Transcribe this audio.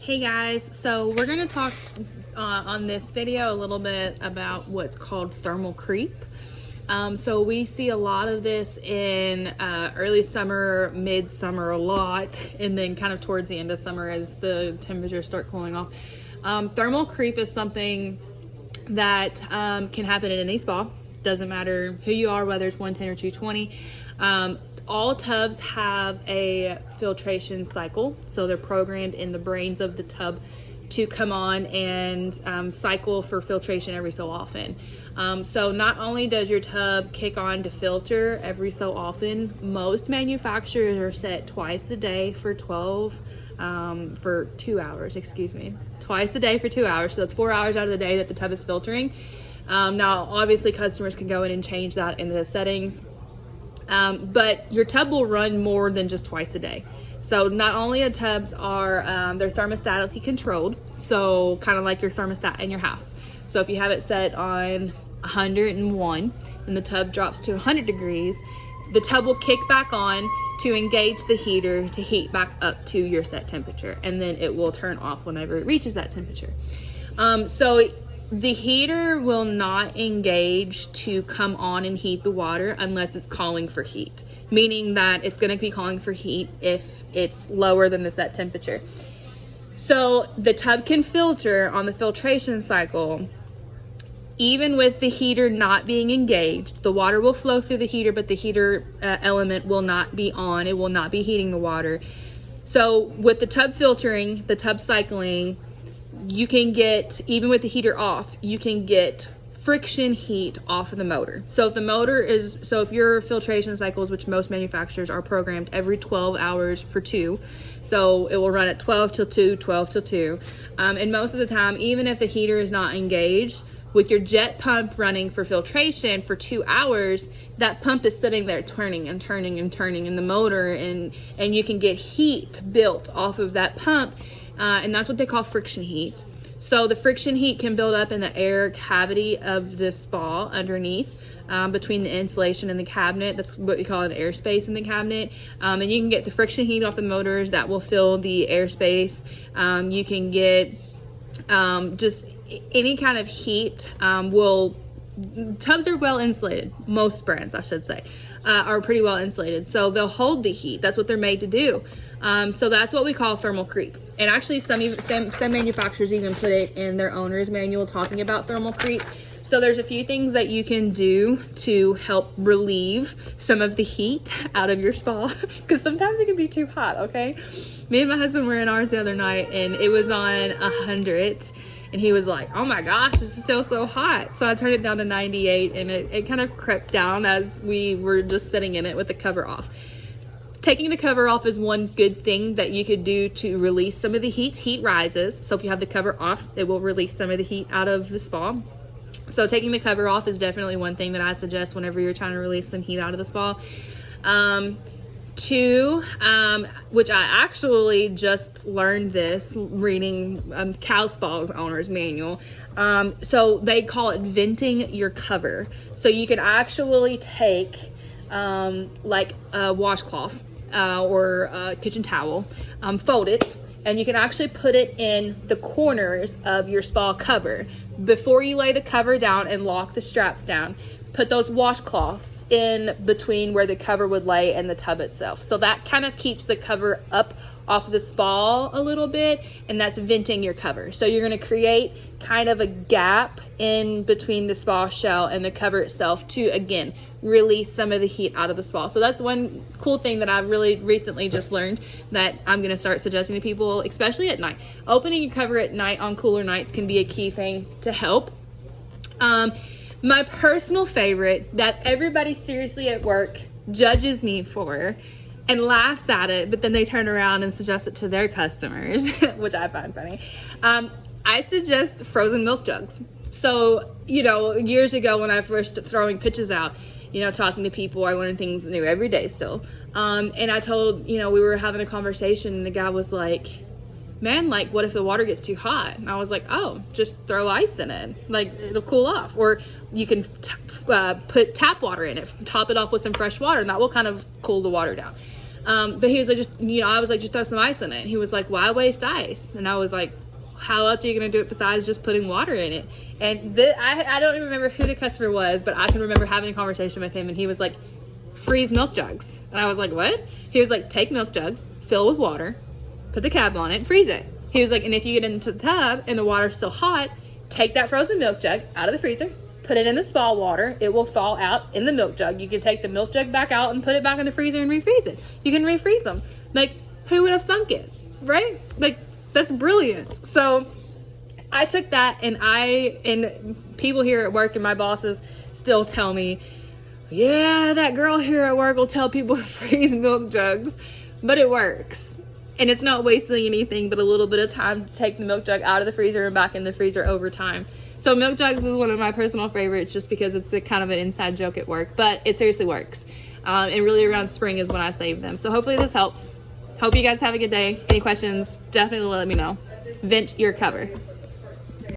Hey guys, so we're going to talk on this video a little bit about what's called thermal creep. So we see a lot of this in early summer, mid-summer a lot, and then kind of towards the end of summer as the temperatures start cooling off. Thermal creep is something that can happen in any spa. Doesn't matter who you are, whether it's 110 or 220. All tubs have a filtration cycle, so they're programmed in the brains of the tub to come on and cycle for filtration every so often. So not only does your tub kick on to filter every so often, most manufacturers are set twice a day for 2 hours, twice a day for 2 hours. So that's 4 hours out of the day that the tub is filtering. Now, obviously customers can go in and change that in the settings. But your tub will run more than just twice a day. So not only the tubs are, they're thermostatically controlled, so kind of like your thermostat in your house. So if you have it set on 101 and the tub drops to 100 degrees, the tub will kick back on to engage the heater to heat back up to your set temperature, and then it will turn off whenever it reaches that temperature. So the heater will not engage to come on and heat the water unless it's calling for heat, meaning that it's going to be calling for heat if it's lower than the set temperature. So the tub can filter on the filtration cycle even with the heater not being engaged. The water will flow through the heater, but the heater element will not be on. It will not be heating the water. So with the tub filtering, the tub cycling, you can get, even with the heater off, you can get friction heat off of the motor. So if your filtration cycles, which most manufacturers are programmed every 12 hours for 2, so it will run at 12 till 2, 12 till 2. And most of the time, even if the heater is not engaged, with your jet pump running for filtration for 2 hours, that pump is sitting there turning and turning and turning in the motor, and you can get heat built off of that pump. And that's what they call friction heat. So the friction heat can build up in the air cavity of the spa underneath, between the insulation and the cabinet. That's what we call an airspace in the cabinet. And you can get the friction heat off the motors that will fill the airspace. You can get just any kind of heat. Tubs are well insulated. Most brands, I should say, are pretty well insulated. So they'll hold the heat. That's what they're made to do. So that's what we call thermal creep. And actually some manufacturers even put it in their owner's manual talking about thermal creep. So there's a few things that you can do to help relieve some of the heat out of your spa, because sometimes it can be too hot, okay? Me and my husband were in ours the other night and it was on 100 and he was like, oh my gosh, this is still so hot. So I turned it down to 98 and it kind of crept down as we were just sitting in it with the cover off. Taking the cover off is one good thing that you could do to release some of the heat. Heat rises, so if you have the cover off, it will release some of the heat out of the spa. So taking the cover off is definitely one thing that I suggest whenever you're trying to release some heat out of the spa. 2, which I actually just learned this reading Cal Spa's owner's manual. So they call it venting your cover. So you can actually take like a washcloth or a kitchen towel, fold it, and you can actually put it in the corners of your spa cover. Before you lay the cover down and lock the straps down, put those washcloths in between where the cover would lay and the tub itself. So that kind of keeps the cover up off of the spa a little bit, and that's venting your cover. So you're going to create kind of a gap in between the spa shell and the cover itself to, again, release some of the heat out of the spa. So that's one cool thing that I've really recently just learned that I'm going to start suggesting to people, especially at night. Opening your cover at night on cooler nights can be a key thing to help. My personal favorite that everybody seriously at work judges me for and laughs at it, but then they turn around and suggest it to their customers, which I find funny. I suggest frozen milk jugs. So, years ago when I first started throwing pitches out, talking to people, I learn things new every day still. And I told, we were having a conversation and the guy was like, man, like, what if the water gets too hot? And I was like, oh, just throw ice in it. Like, it'll cool off. Or you can put tap water in it, top it off with some fresh water, and that will kind of cool the water down. But he was like, just, you know, I was like, just throw some ice in it. He was like, why waste ice? And I was like, how else are you going to do it besides just putting water in it? And I don't even remember who the customer was, but I can remember having a conversation with him, and he was like, freeze milk jugs. And I was like, what? He was like, take milk jugs, fill with water, put the cap on it, freeze it. He was like, and if you get into the tub and the water's still hot, take that frozen milk jug out of the freezer, put it in the spa water. It will thaw out in the milk jug. You can take the milk jug back out and put it back in the freezer and refreeze it. You can refreeze them. Like, who would have thunk it, right? Like, that's brilliant. So I took that, and people here at work and my bosses still tell me, yeah, that girl here at work will tell people to freeze milk jugs, but it works. And it's not wasting anything but a little bit of time to take the milk jug out of the freezer and back in the freezer over time. So milk jugs is one of my personal favorites just because it's a kind of an inside joke at work, but it seriously works. And really around spring is when I save them. So hopefully this helps. Hope you guys have a good day. Any questions, definitely let me know. Vent your cover.